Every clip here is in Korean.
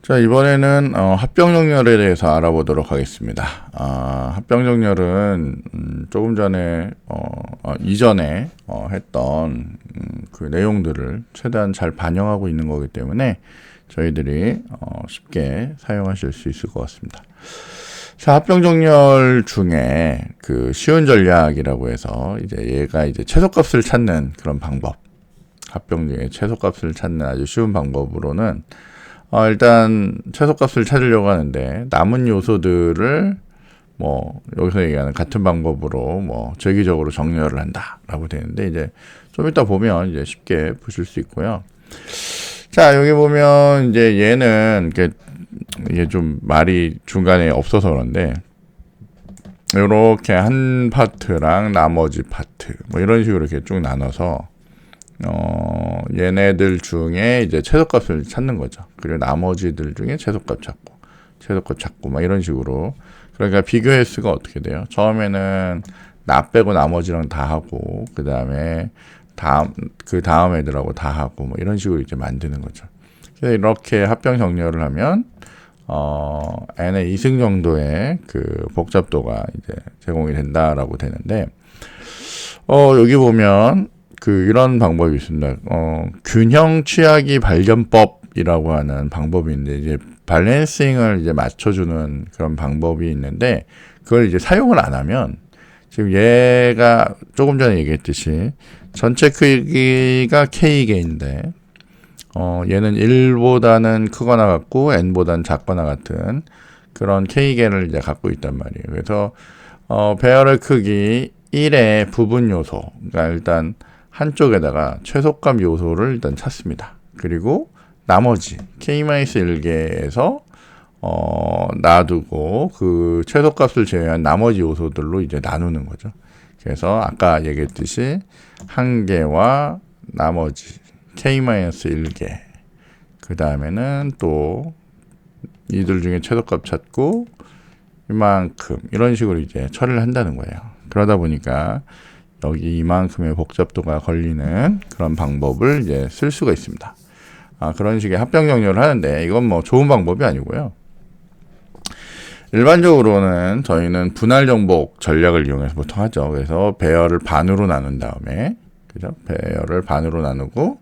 자, 이번에는 합병정렬에 대해서 알아보도록 하겠습니다. 합병정렬은 조금 전에 이전에 했던 그 내용들을 최대한 잘 반영하고 있는 거기 때문에 저희들이 쉽게 사용하실 수 있을 것 같습니다. 자, 합병정렬 중에 그 쉬운 전략이라고 해서 이제 얘가 이제 최소값을 찾는 그런 방법, 합병 중에 최소값을 찾는 아주 쉬운 방법으로는 일단 최소값을 찾으려고 하는데 남은 요소들을 여기서 얘기하는 같은 방법으로 주기적으로 정렬을 한다라고 되는데, 이제 좀 이따 보면 이제 쉽게 보실 수 있고요. 자, 여기 보면 이제 얘는 이게 좀 말이 중간에 없어서 그런데 이렇게 한 파트랑 나머지 파트 이런 식으로 이렇게 쭉 나눠서 얘네들 중에 이제 최소값을 찾는 거죠. 그리고 나머지들 중에 최소값 찾고 이런 식으로. 그러니까 비교 횟수가 어떻게 돼요? 처음에는 나 빼고 나머지랑 다 하고, 그 다음 애들하고 다 하고 이런 식으로 이제 만드는 거죠. 그래서 이렇게 합병 정렬을 하면 n의 2승 정도의 그 복잡도가 이제 제공이 된다라고 되는데, 여기 보면 이런 방법이 있습니다. 균형 취하기 발견법이라고 하는 방법이 있는데, 이제 밸런싱을 이제 맞춰주는 그런 방법이 있는데, 그걸 이제 사용을 안 하면, 지금 얘가 조금 전에 얘기했듯이 전체 크기가 K개인데, 얘는 1보다는 크거나 같고 n보다는 작거나 같은 그런 K개를 이제 갖고 있단 말이에요. 그래서 배열의 크기 1의 부분 요소, 그러니까 일단 한쪽에다가 최소값 요소를 일단 찾습니다. 그리고 나머지 K-1개에서 놔두고 그 최소값을 제외한 나머지 요소들로 이제 나누는 거죠. 그래서 아까 얘기했듯이 한 개와 나머지 K-1개, 그 다음에는 또 이들 중에 최소값 찾고 이만큼, 이런 식으로 이제 처리를 한다는 거예요. 그러다 보니까 여기 이만큼의 복잡도가 걸리는 그런 방법을 이제 쓸 수가 있습니다. 그런 식의 합병 정렬을 하는데, 이건 좋은 방법이 아니고요. 일반적으로는 저희는 분할 정복 전략을 이용해서 보통 하죠. 그래서 배열을 반으로 나눈 다음에, 그죠? 배열을 반으로 나누고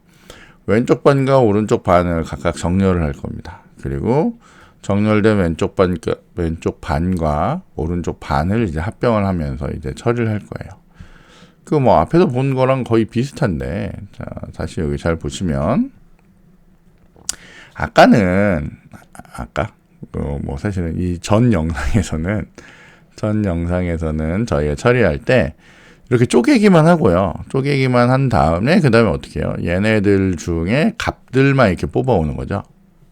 왼쪽 반과 오른쪽 반을 각각 정렬을 할 겁니다. 그리고 정렬된 왼쪽 반과 오른쪽 반을 이제 합병을 하면서 이제 처리를 할 거예요. 앞에서 본 거랑 거의 비슷한데, 자, 다시 여기 잘 보시면, 사실은 이 전 영상에서는 저희가 처리할 때 이렇게 쪼개기만 하고요. 쪼개기만 한 다음에, 그 다음에 어떻게 해요? 얘네들 중에 값들만 이렇게 뽑아오는 거죠.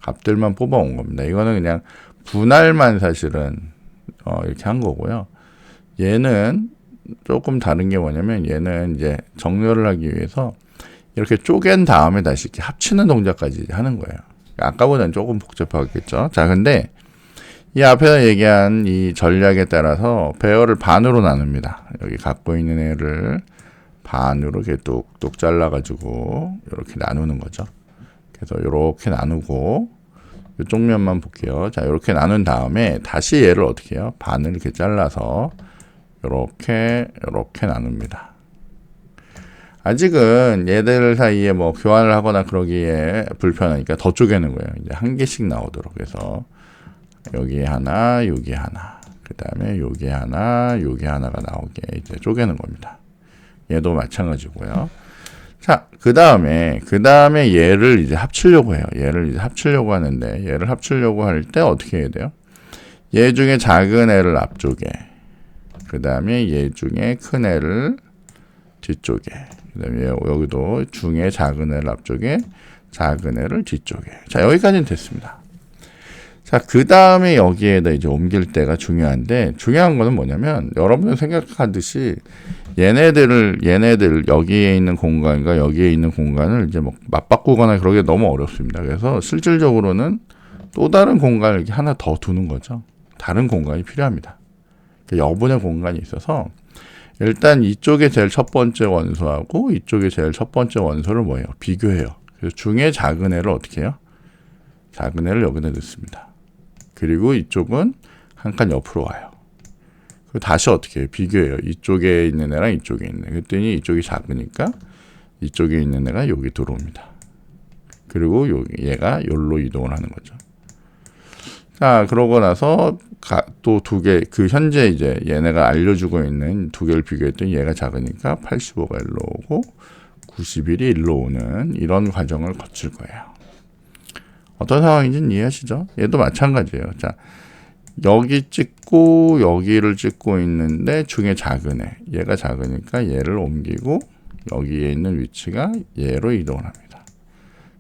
값들만 뽑아온 겁니다. 이거는 그냥 분할만 사실은, 이렇게 한 거고요. 얘는 조금 다른 게 뭐냐면, 얘는 이제 정렬을 하기 위해서 이렇게 쪼갠 다음에 다시 이렇게 합치는 동작까지 하는 거예요. 아까보다는 조금 복잡하겠죠. 자, 근데 이 앞에서 얘기한 이 전략에 따라서 배열을 반으로 나눕니다. 여기 갖고 있는 애를 반으로 이렇게 뚝뚝 잘라가지고 이렇게 나누는 거죠. 그래서 이렇게 나누고, 이쪽 면만 볼게요. 자, 이렇게 나눈 다음에 다시 얘를 어떻게 해요? 반을 이렇게 잘라서 이렇게 나눕니다. 아직은 얘들 사이에 교환을 하거나 그러기에 불편하니까 더 쪼개는 거예요. 이제 한 개씩 나오도록 해서 여기 하나, 여기 하나, 그 다음에 여기 하나, 여기 하나가 나오게 이제 쪼개는 겁니다. 얘도 마찬가지고요. 자, 그 다음에 얘를 이제 합치려고 해요. 얘를 이제 합치려고 하는데, 얘를 합치려고 할 때 어떻게 해야 돼요? 얘 중에 작은 애를 앞쪽에, 그 다음에 얘 중에 큰 애를 뒤쪽에, 그 다음에 여기도 중에 작은 애를 앞쪽에, 작은 애를 뒤쪽에. 자, 여기까지는 됐습니다. 자, 그 다음에 여기에다 이제 옮길 때가 중요한데, 중요한 거는 뭐냐면, 여러분이 생각하듯이 얘네들 여기에 있는 공간과 여기에 있는 공간을 이제 맞바꾸거나 그러기 너무 어렵습니다. 그래서 실질적으로는 또 다른 공간을 이렇게 하나 더 두는 거죠. 다른 공간이 필요합니다. 여분의 공간이 있어서, 일단 이쪽에 제일 첫 번째 원소하고 이쪽에 제일 첫 번째 원소를 비교해요. 그래서 중에 작은 애를 어떻게 해요? 작은 애를 여기다 넣습니다. 그리고 이쪽은 한 칸 옆으로 와요. 그리고 다시 어떻게 해요? 비교해요. 이쪽에 있는 애랑 이쪽에 있는 애. 그랬더니 이쪽이 작으니까 이쪽에 있는 애가 여기 들어옵니다. 그리고 얘가 여기로 이동을 하는 거죠. 자, 그러고 나서 또 두 개, 그 현재 이제 얘네가 알려주고 있는 두 개를 비교했더니 얘가 작으니까 85가 일로 오고 91이 일로 오는 이런 과정을 거칠 거예요. 어떤 상황인지는 이해하시죠? 얘도 마찬가지예요. 자, 여기 찍고 여기를 찍고 있는데 중에 작은 애, 얘가 작으니까 얘를 옮기고 여기에 있는 위치가 얘로 이동을 합니다.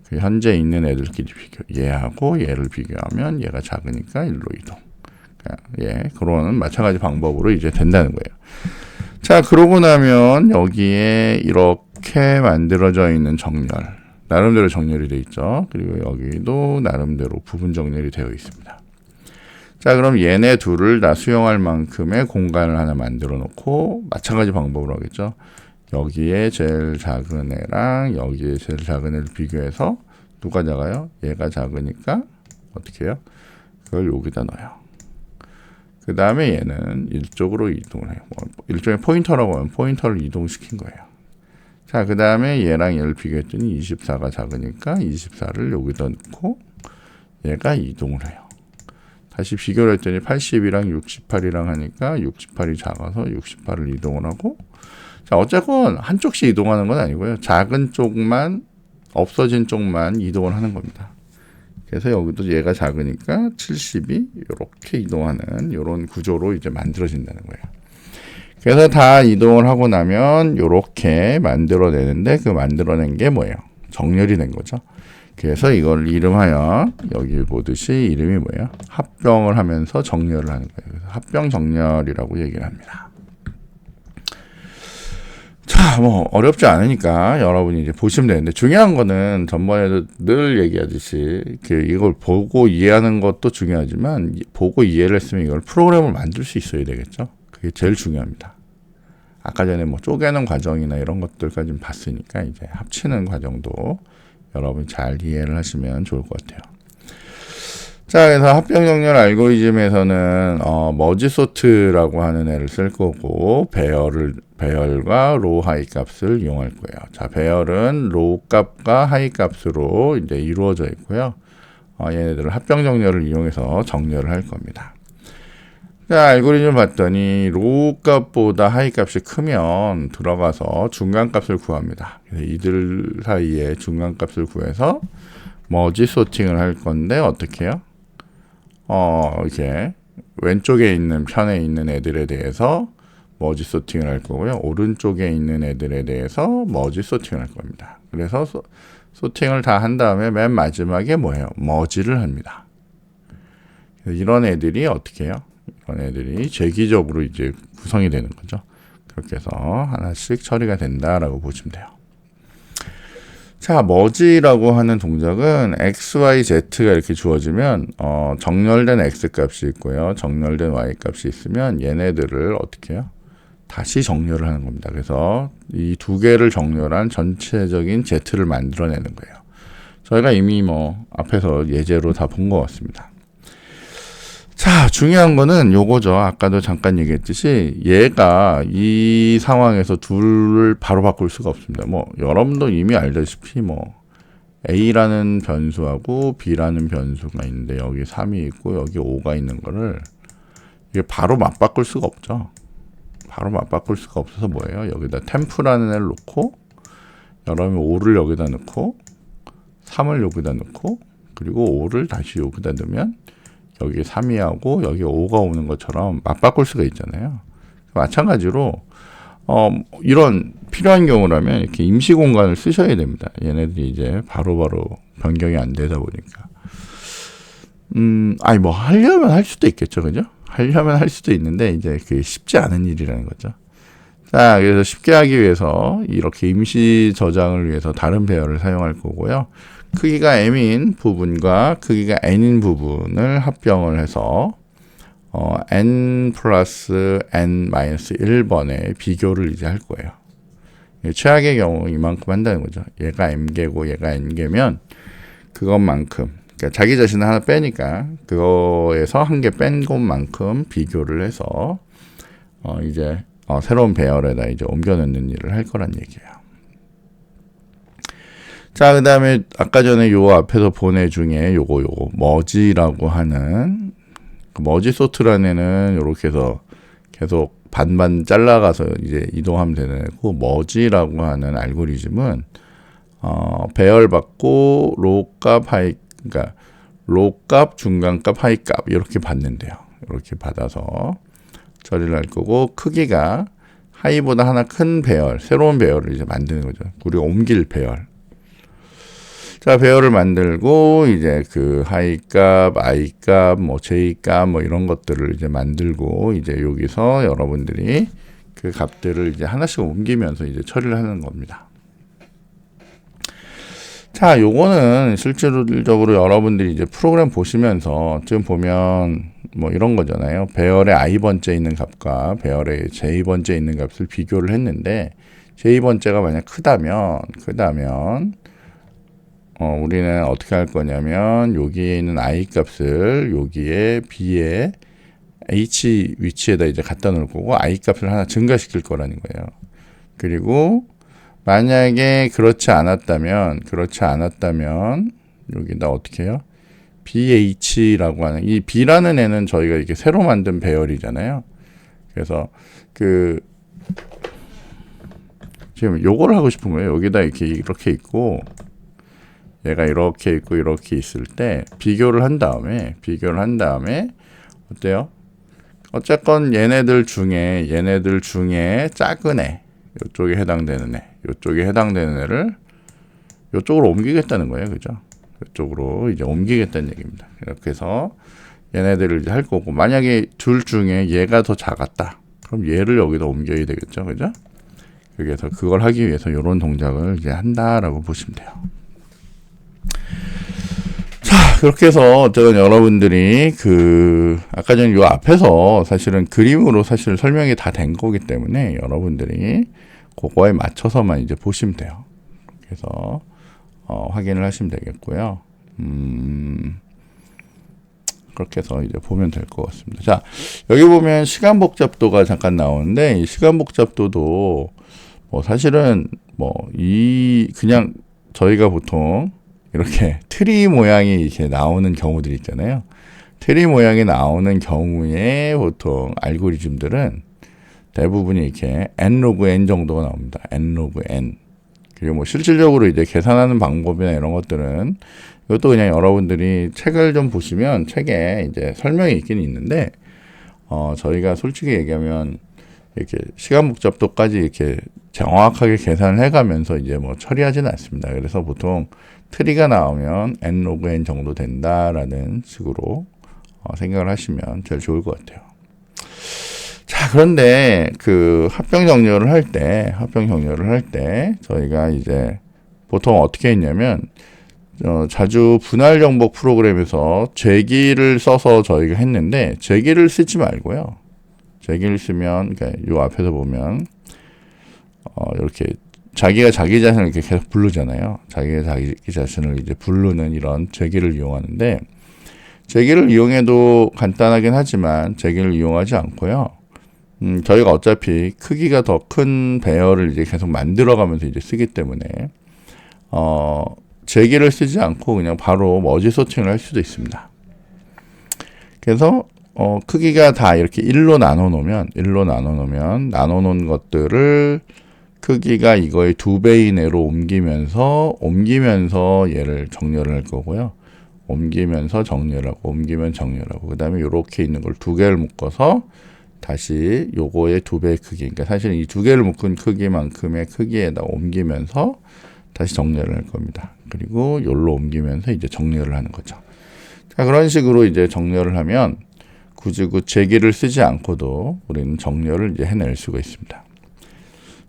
그 현재 있는 애들끼리 얘하고 얘를 비교하면 얘가 작으니까 일로 이동. 예, 그런 마찬가지 방법으로 이제 된다는 거예요. 자, 그러고 나면 여기에 이렇게 만들어져 있는 정렬, 나름대로 정렬이 되어 있죠. 그리고 여기도 나름대로 부분 정렬이 되어 있습니다. 자, 그럼 얘네 둘을 다 수용할 만큼의 공간을 하나 만들어 놓고 마찬가지 방법으로 하겠죠. 여기에 제일 작은 애랑 여기에 제일 작은 애를 비교해서 누가 작아요? 얘가 작으니까 어떻게 해요? 그걸 여기다 넣어요. 그 다음에 얘는 이쪽으로 이동을 해요. 일종의 포인터라고 하면 포인터를 이동시킨 거예요. 자, 그 다음에 얘랑 얘를 비교했더니 24가 작으니까 24를 여기다 넣고 얘가 이동을 해요. 다시 비교를 했더니 80이랑 68이랑 하니까 68이 작아서 68을 이동을 하고, 자, 어쨌건 한쪽씩 이동하는 건 아니고요. 작은 쪽만, 없어진 쪽만 이동을 하는 겁니다. 그래서 여기도 얘가 작으니까 70이 이렇게 이동하는 이런 구조로 이제 만들어진다는 거예요. 그래서 다 이동을 하고 나면 이렇게 만들어내는데 그 만들어낸 게 뭐예요? 정렬이 된 거죠. 그래서 이걸 이름하여 여기 보듯이 이름이 뭐예요? 합병을 하면서 정렬을 하는 거예요. 그래서 합병 정렬이라고 얘기를 합니다. 자, 뭐 어렵지 않으니까 여러분이 이제 보시면 되는데, 중요한 거는 전번에도 늘 얘기하듯이 이걸 보고 이해하는 것도 중요하지만 보고 이해를 했으면 이걸 프로그램을 만들 수 있어야 되겠죠. 그게 제일 중요합니다. 아까 전에 뭐 쪼개는 과정이나 이런 것들까지 좀 봤으니까 이제 합치는 과정도 여러분이 잘 이해를 하시면 좋을 것 같아요. 자, 그래서 합병 정렬 알고리즘에서는 머지 소트라고 하는 애를 쓸 거고, 배열과 로우 하이 값을 이용할 거예요. 자, 배열은 로우 값과 하이 값으로 이제 이루어져 있고요. 얘네들을 합병 정렬을 이용해서 정렬을 할 겁니다. 자, 알고리즘 봤더니 로우 값보다 하이 값이 크면 들어가서 중간 값을 구합니다. 그래서 이들 사이에 중간 값을 구해서 머지 소팅을 할 건데 어떻게 해요? 이렇게 왼쪽에 있는 편에 있는 애들에 대해서 머지 소팅을 할 거고요. 오른쪽에 있는 애들에 대해서 머지 소팅을 할 겁니다. 그래서 소팅을 다 한 다음에 맨 마지막에 뭐예요? 머지를 합니다. 이런 애들이 어떻게 해요? 이런 애들이 재기적으로 이제 구성이 되는 거죠. 그렇게 해서 하나씩 처리가 된다라고 보시면 돼요. 자, 머지라고 하는 동작은 x, y, z가 이렇게 주어지면 정렬된 x 값이 있고요. 정렬된 y 값이 있으면 얘네들을 어떻게 해요? 다시 정렬을 하는 겁니다. 그래서 이 두 개를 정렬한 전체적인 z를 만들어내는 거예요. 저희가 이미 뭐 앞에서 예제로 다 본 것 같습니다. 자, 중요한 거는 요거죠. 아까도 잠깐 얘기했듯이 얘가 이 상황에서 둘을 바로 바꿀 수가 없습니다. 뭐 여러분도 이미 알다시피 뭐 A라는 변수하고 B라는 변수가 있는데 여기 3이 있고 여기 5가 있는 거를 이게 바로 맞바꿀 수가 없죠. 바로 맞바꿀 수가 없어서 뭐예요? 여기다 템프라는 애를 놓고 여러분이 5를 여기다 넣고 3을 여기다 넣고 그리고 5를 다시 여기다 넣으면 여기 3이하고 여기 5가 오는 것처럼 맞바꿀 수가 있잖아요. 마찬가지로 이런 필요한 경우라면 이렇게 임시 공간을 쓰셔야 됩니다. 얘네들이 이제 바로바로 변경이 안 되다 보니까. 뭐 하려면 할 수도 있겠죠, 그죠? 하려면 할 수도 있는데 이제 그게 쉽지 않은 일이라는 거죠. 자, 그래서 쉽게 하기 위해서 이렇게 임시 저장을 위해서 다른 배열을 사용할 거고요. 크기가 m인 부분과 크기가 n인 부분을 합병을 해서 n 플러스 n 마이너스 1번의 비교를 이제 할 거예요. 최악의 경우 이만큼 한다는 거죠. 얘가 m개고 얘가 n개면 그것만큼 그러니까 자기 자신을 하나 빼니까 그거에서 한 개 뺀 것만큼 비교를 해서 이제 새로운 배열에다 이제 옮겨 넣는 일을 할 거란 얘기예요. 자, 그 다음에 아까 전에 요 앞에서 본 애 중에 요거 머지라고 하는 그 머지 소트라는 애는 요렇게 해서 계속 반반 잘라가서 이제 이동하면 되는 애고, 머지라고 하는 알고리즘은 배열받고 로값 하이, 그러니까 로값, 중간값, 하이값 이렇게 받는데요. 이렇게 받아서 처리를 할 거고, 크기가 하이보다 하나 큰 배열, 새로운 배열을 이제 만드는 거죠. 우리가 옮길 배열. 자, 배열을 만들고 이제 그 하이값, i값, 뭐 j값 뭐 이런 것들을 이제 만들고, 이제 여기서 여러분들이 그 값들을 이제 하나씩 옮기면서 이제 처리를 하는 겁니다. 자, 요거는 실질적으로 여러분들이 이제 프로그램 보시면서 지금 보면 뭐 이런 거잖아요. 배열의 i번째 있는 값과 배열의 j번째 있는 값을 비교를 했는데, j번째가 만약 크다면 우리는 어떻게 할 거냐면, 여기에 있는 i 값을 여기에 b의 h 위치에다 이제 갖다 놓을 거고, i 값을 하나 증가시킬 거라는 거예요. 그리고 만약에 그렇지 않았다면 여기다 어떻게 해요? bh라고 하는, 이 b라는 애는 저희가 이렇게 새로 만든 배열이잖아요. 그래서 지금 요거를 하고 싶은 거예요. 여기다 이렇게 있고, 얘가 이렇게 있고 이렇게 있을 때 비교를 한 다음에 어때요? 어쨌건 얘네들 중에 작은 애, 요쪽에 해당되는 애를 요쪽으로 옮기겠다는 거예요. 그죠? 요쪽으로 이제 옮기겠다는 얘기입니다. 이렇게 해서 얘네들을 이제 할 거고, 만약에 둘 중에 얘가 더 작았다, 그럼 얘를 여기다 옮겨야 되겠죠. 그죠? 그래서 그걸 하기 위해서 이런 동작을 이제 한다라고 보시면 돼요. 자, 그렇게 해서 어쨌든 여러분들이 아까 전에 요 앞에서 사실은 그림으로 사실 설명이 다 된 거기 때문에 여러분들이 그거에 맞춰서만 이제 보시면 돼요. 그래서 확인을 하시면 되겠고요. 그렇게 해서 이제 보면 될 것 같습니다. 자, 여기 보면 시간 복잡도가 잠깐 나오는데, 이 시간 복잡도도 뭐 사실은 그냥 저희가 보통 이렇게 트리 모양이 이렇게 나오는 경우들이 있잖아요. 트리 모양이 나오는 경우에 보통 알고리즘들은 대부분이 이렇게 n 로그 n 정도가 나옵니다. n 로그 n. 그리고 뭐 실질적으로 이제 계산하는 방법이나 이런 것들은 이것도 그냥 여러분들이 책을 좀 보시면 책에 이제 설명이 있긴 있는데, 저희가 솔직히 얘기하면 이렇게 시간 복잡도까지 이렇게 정확하게 계산을 해가면서 이제 뭐 처리하지는 않습니다. 그래서 보통 트리가 나오면 n 로그 n 정도 된다라는 식으로 생각을 하시면 제일 좋을 것 같아요. 자, 그런데 합병 정렬을 할 때 저희가 이제 보통 어떻게 했냐면, 자주 분할 정복 프로그램에서 제기를 써서 저희가 했는데, 제기를 쓰지 말고요. 제기를 쓰면, 그러니까 요 앞에서 보면 이렇게 자기가 자기 자신을 이렇게 계속 부르잖아요. 자기가 자기 자신을 이제 부르는 이런 제기를 이용하는데, 제기를 이용해도 간단하긴 하지만 제기를 이용하지 않고요. 저희가 어차피 크기가 더 큰 배열을 이제 계속 만들어가면서 이제 쓰기 때문에 제기를 쓰지 않고 그냥 바로 머지 소팅을 할 수도 있습니다. 그래서 크기가 다 이렇게 1로 나눠 놓으면 나눠 놓은 것들을 크기가 이거의 2배 이내로 옮기면서 얘를 정렬을 할 거고요. 옮기면서 정렬하고 그 다음에 이렇게 있는 걸 두 개를 묶어서 다시 요거의 2배의 크기, 그러니까 사실 이 두 개를 묶은 크기만큼의 크기에다 옮기면서 다시 정렬을 할 겁니다. 그리고 요로 옮기면서 이제 정렬을 하는 거죠. 자, 그런 식으로 이제 정렬을 하면 굳이 제기를 쓰지 않고도 우리는 정렬을 이제 해낼 수가 있습니다.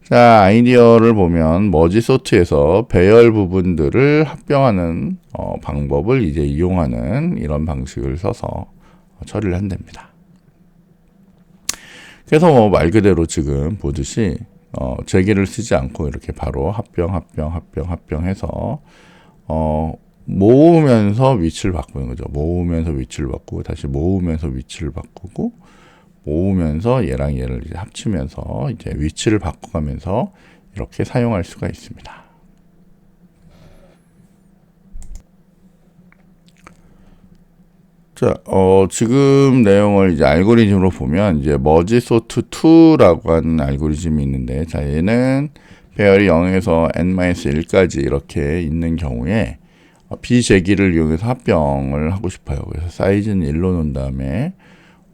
자, 아이디어를 보면 머지 소트에서 배열 부분들을 합병하는 방법을 이제 이용하는 이런 방식을 써서 처리를 한답니다. 그래서 말 그대로 지금 보듯이 제기를 쓰지 않고 이렇게 바로 합병해서 모으면서 위치를 바꾸는 거죠. 모으면서 위치를 바꾸고 다시 모으면서 위치를 바꾸고 모으면서 얘랑 얘를 이제 합치면서 이제 위치를 바꿔가면서 이렇게 사용할 수가 있습니다. 자, 지금 내용을 이제 알고리즘으로 보면 이제 머지 소트 2라고 하는 알고리즘이 있는데, 자, 얘는 배열이 0에서 n-1까지 이렇게 있는 경우에 비재기를 이용해서 합병을 하고 싶어요. 그래서 사이즈는 1로 놓은 다음에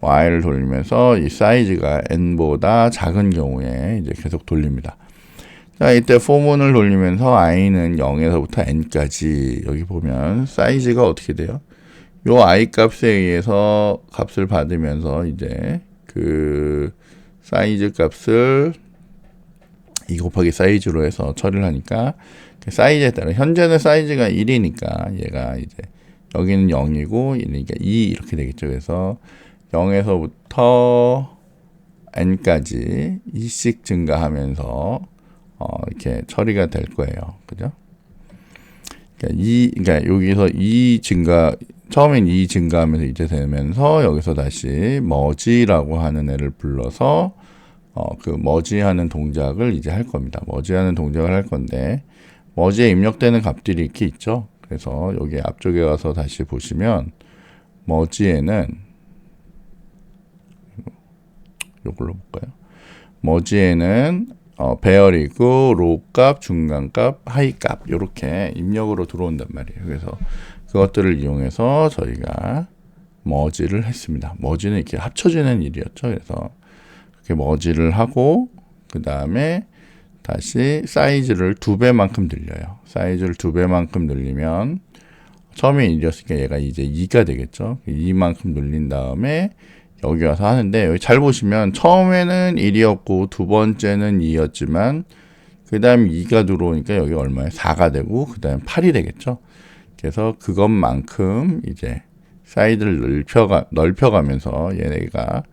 y를 돌리면서 이 사이즈가 n보다 작은 경우에 이제 계속 돌립니다. 자, 이때 포문을 돌리면서 i는 0에서부터 n까지 여기 보면 사이즈가 어떻게 돼요? 요 i 값에 의해서 값을 받으면서 이제 그 사이즈 값을 2 곱하기 사이즈로 해서 처리를 하니까 그 사이즈에 따라 현재는 사이즈가 1이니까 얘가 이제 여기는 0이고 그러니까 2 이렇게 되겠죠. 그래서 0에서부터 n까지 2씩 증가하면서 이렇게 처리가 될 거예요. 그죠? 그러니까 여기서 2 증가, 처음엔 2 증가하면서 이제 되면서 여기서 다시 머지라고 하는 애를 불러서 그 머지하는 동작을 이제 할 겁니다. 머지하는 동작을 할 건데 머지에 입력되는 값들이 이렇게 있죠. 그래서 여기 앞쪽에 가서 다시 보시면 머지에는 이걸로 볼까요? 머지에는 배열이고 로 값, 중간 값, 하이 값 이렇게 입력으로 들어온단 말이에요. 그래서 그것들을 이용해서 저희가 머지를 했습니다. 머지는 이렇게 합쳐지는 일이었죠. 그래서 이렇게 머지를 하고 그 다음에 다시 사이즈를 2배만큼 늘려요. 사이즈를 2배만큼 늘리면 처음에 1이었으니까 얘가 이제 2가 되겠죠. 2만큼 늘린 다음에 여기 와서 하는데 여기 잘 보시면 처음에는 1이었고 두 번째는 2였지만 그 다음 2가 들어오니까 여기 얼마예요? 4가 되고 그 다음 8이 되겠죠. 그래서 그것만큼 이제 사이즈를 넓혀가면서 얘네가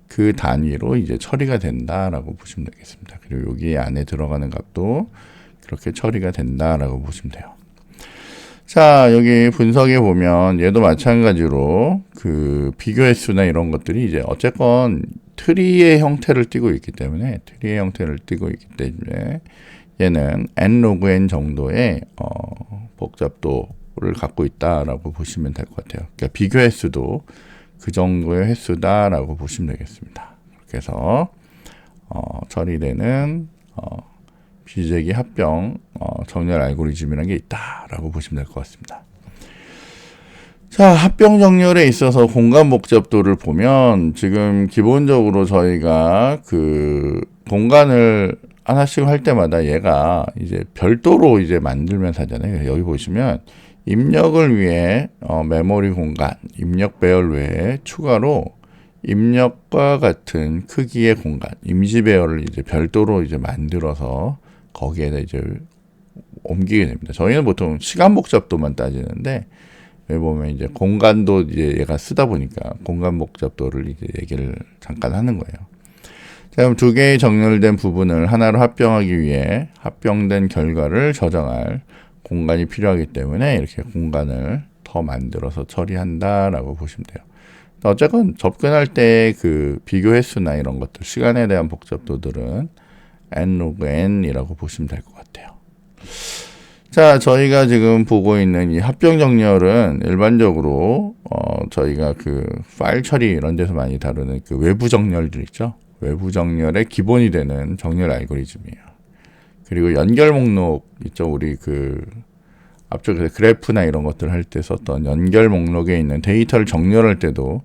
그 단위로 이제 처리가 된다라고 보시면 되겠습니다. 그리고 여기 안에 들어가는 값도 그렇게 처리가 된다라고 보시면 돼요. 자, 여기 분석에 보면 얘도 마찬가지로 그 비교 횟수나 이런 것들이 이제 어쨌건 트리의 형태를 띠고 있기 때문에 얘는 n 로그 n 정도의 복잡도를 갖고 있다라고 보시면 될 것 같아요. 그러니까 비교 횟수도 그 정도의 횟수다라고 보시면 되겠습니다. 그래서 처리되는 비재기 합병 정렬 알고리즘이라는 게 있다라고 보시면 될 것 같습니다. 자, 합병 정렬에 있어서 공간 복잡도를 보면 지금 기본적으로 저희가 그 공간을 하나씩 할 때마다 얘가 이제 별도로 이제 만들면서 하잖아요. 여기 보시면 입력을 위해 메모리 공간, 입력 배열 외에 추가로 입력과 같은 크기의 공간, 임시 배열을 이제 별도로 이제 만들어서 거기에다 이제 옮기게 됩니다. 저희는 보통 시간 복잡도만 따지는데 여기 보면 이제 공간도 이제 얘가 쓰다 보니까 공간 복잡도를 이제 얘기를 잠깐 하는 거예요. 자, 그럼 두 개의 정렬된 부분을 하나로 합병하기 위해 합병된 결과를 저장할 공간이 필요하기 때문에 이렇게 공간을 더 만들어서 처리한다라고 보시면 돼요. 어쨌건 접근할 때 그 비교 횟수나 이런 것들, 시간에 대한 복잡도들은 n 로그 n이라고 보시면 될 것 같아요. 자, 저희가 지금 보고 있는 이 합병 정렬은 일반적으로 저희가 그 파일 처리 이런 데서 많이 다루는 그 외부 정렬들 있죠. 외부 정렬의 기본이 되는 정렬 알고리즘이에요. 그리고 연결 목록 있죠. 우리 그 앞쪽에 그래프나 이런 것들 할 때 썼던 연결 목록에 있는 데이터를 정렬할 때도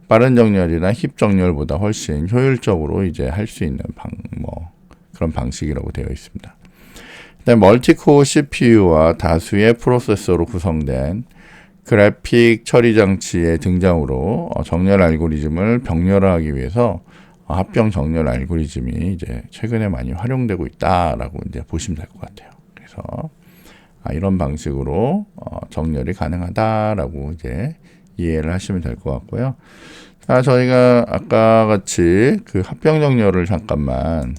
빠른 정렬이나 힙 정렬보다 훨씬 효율적으로 이제 할 수 있는 그런 방식이라고 되어 있습니다. 그다음 멀티코어 CPU와 다수의 프로세서로 구성된 그래픽 처리 장치의 등장으로 정렬 알고리즘을 병렬화하기 위해서 합병 정렬 알고리즘이 이제 최근에 많이 활용되고 있다라고 이제 보시면 될 것 같아요. 그래서 이런 방식으로 정렬이 가능하다라고 이제 이해를 하시면 될 것 같고요. 자, 저희가 아까 같이 그 합병 정렬을 잠깐만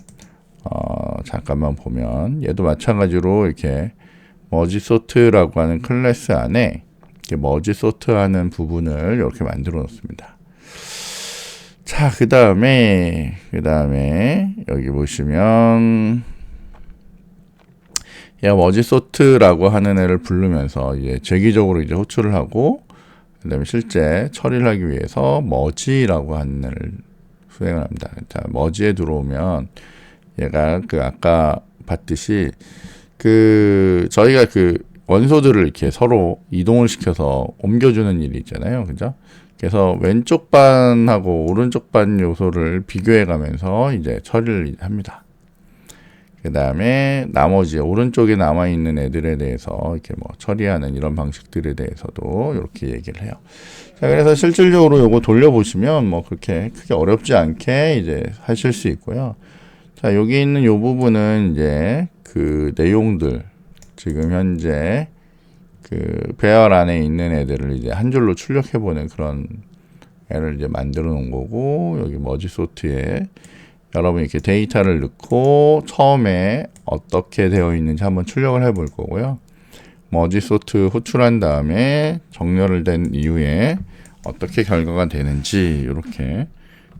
보면 얘도 마찬가지로 이렇게 머지 소트라고 하는 클래스 안에 이렇게 머지 소트하는 부분을 이렇게 만들어 놓습니다. 자, 그 다음에 여기 보시면 얘가 머지 소트라고 하는 애를 부르면서 이제 재기적으로 이제 호출을 하고, 그다음에 실제 처리를 하기 위해서 머지라고 하는 애를 수행을 합니다. 자, 머지에 들어오면 얘가 그 아까 봤듯이 그 저희가 그 원소들을 이렇게 서로 이동을 시켜서 옮겨주는 일이 있잖아요, 그죠? 그래서 왼쪽 반하고 오른쪽 반 요소를 비교해 가면서 이제 처리를 합니다. 그 다음에 나머지 오른쪽에 남아있는 애들에 대해서 이렇게 뭐 처리하는 이런 방식들에 대해서도 이렇게 얘기를 해요. 자, 그래서 실질적으로 요거 돌려보시면 뭐 그렇게 크게 어렵지 않게 이제 하실 수 있고요. 자, 여기 있는 요 부분은 이제 그 내용들, 지금 현재 그 배열 안에 있는 애들을 이제 한 줄로 출력해보는 그런 애를 이제 만들어 놓은 거고, 여기 머지 소트에 여러분이 이렇게 데이터를 넣고 처음에 어떻게 되어 있는지 한번 출력을 해볼 거고요. 머지 소트 호출한 다음에 정렬을 된 이후에 어떻게 결과가 되는지 이렇게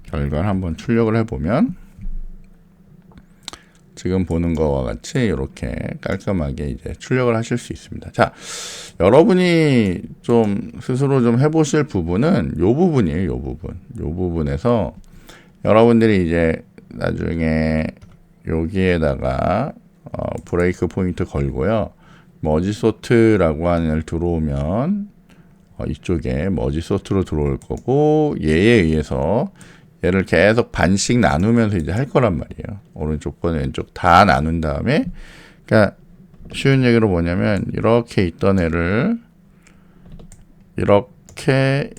결과를 한번 출력을 해보면 지금 보는 거와 같이 이렇게 깔끔하게 이제 출력을 하실 수 있습니다. 자, 여러분이 좀 스스로 좀 해보실 부분은 요 부분이에요. 요 부분. 요 부분에서 여러분들이 이제 나중에 여기에다가 브레이크 포인트 걸고요. 머지 소트라고 하는 애를 들어오면 이쪽에 머지 소트로 들어올 거고, 얘에 의해서 얘를 계속 반씩 나누면서 이제 할 거란 말이에요. 오른쪽 번 왼쪽 다 나눈 다음에, 그러니까 쉬운 얘기로 뭐냐면 이렇게 있던 애를 이렇게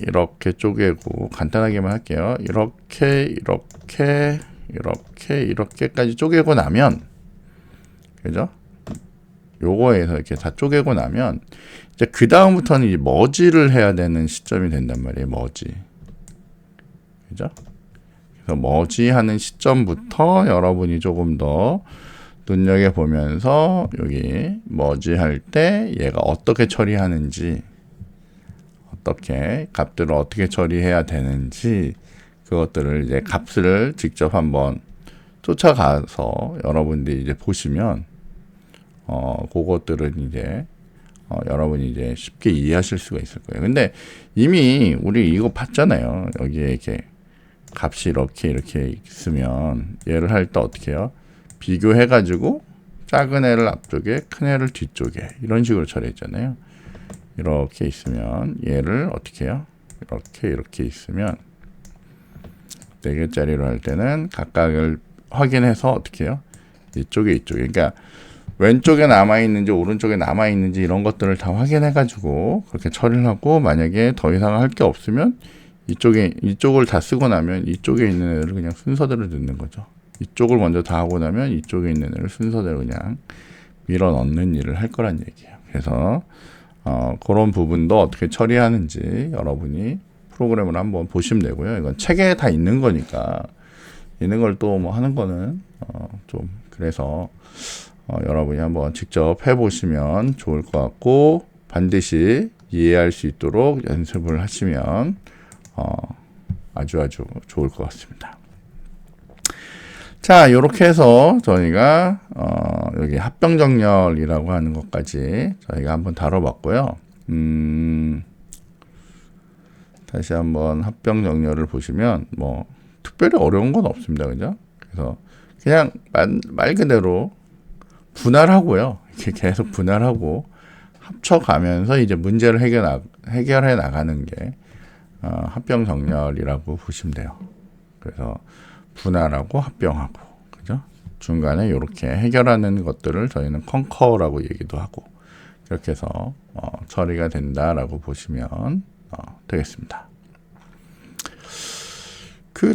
쪼개고, 간단하게만 할게요. 이렇게까지 쪼개고 나면, 그죠? 요거에서 이렇게 다 쪼개고 나면 이제 그 다음부터는 이제 머지를 해야 되는 시점이 된단 말이에요. 머지, 그죠? 그래서 머지하는 시점부터 여러분이 조금 더 눈여겨 보면서 여기 머지할 때 얘가 어떻게 처리하는지, 어떻게 값들을 어떻게 처리해야 되는지, 그것들을 이제 값을 직접 한번 쫓아가서 여러분들이 이제 보시면 그것들은 이제 여러분이 이제 쉽게 이해하실 수가 있을 거예요. 근데 이미 우리 이거 봤잖아요. 여기에 이렇게 값이 이렇게 있으면 얘를 할 때 어떻게 해요? 비교해가지고 작은 애를 앞쪽에 큰 애를 뒤쪽에 이런 식으로 처리했잖아요. 이렇게 있으면 얘를 어떻게 해요? 이렇게 있으면 4개짜리로 할 때는 각각을 확인해서 어떻게 해요? 이쪽에 그러니까 왼쪽에 남아있는지 오른쪽에 남아있는지 이런 것들을 다 확인해가지고 그렇게 처리를 하고, 만약에 더 이상 할 게 없으면 이쪽을 다 쓰고 나면 이쪽에 있는 애를 그냥 순서대로 넣는 거죠. 이쪽을 먼저 다 하고 나면 이쪽에 있는 애를 순서대로 그냥 밀어 넣는 일을 할 거란 얘기예요. 그래서 그런 부분도 어떻게 처리하는지 여러분이 프로그램을 한번 보시면 되고요. 이건 책에 다 있는 거니까 있는 걸 또 뭐 하는 거는 좀 그래서 여러분이 한번 직접 해보시면 좋을 것 같고, 반드시 이해할 수 있도록 연습을 하시면 아주 좋을 것 같습니다. 자, 이렇게 해서 저희가 여기 합병정렬이라고 하는 것까지 저희가 한번 다뤄봤고요. 다시 한번 합병정렬을 보시면 뭐 특별히 어려운 건 없습니다, 그죠? 그래서 그냥 말 그대로 분할하고요. 이렇게 계속 분할하고 합쳐가면서 이제 문제를 해결해 나가는 게 합병정렬이라고 보시면 돼요. 그래서 분할하고 합병하고, 그죠? 중간에 이렇게 해결하는 것들을 저희는 컨커라고 얘기도 하고, 이렇게 해서 처리가 된다라고 보시면 되겠습니다. 그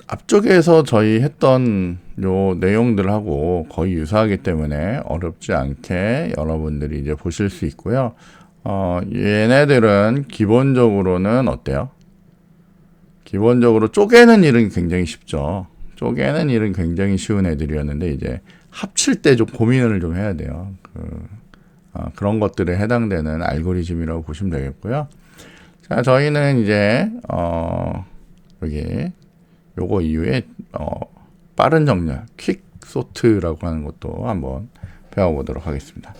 앞쪽에서 저희 했던 요 내용들하고 거의 유사하기 때문에 어렵지 않게 여러분들이 이제 보실 수 있고요. 얘네들은 기본적으로는 어때요? 기본적으로 쪼개는 일은 굉장히 쉽죠. 쪼개는 일은 굉장히 쉬운 애들이었는데 이제 합칠 때 좀 고민을 좀 해야 돼요. 그런 것들에 해당되는 알고리즘이라고 보시면 되겠고요. 자, 저희는 이제 여기 요거 이후에 빠른 정렬, 퀵 소트라고 하는 것도 한번 배워보도록 하겠습니다.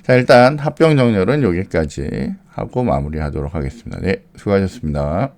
자, 일단 합병 정렬은 여기까지 하고 마무리하도록 하겠습니다. 네, 수고하셨습니다.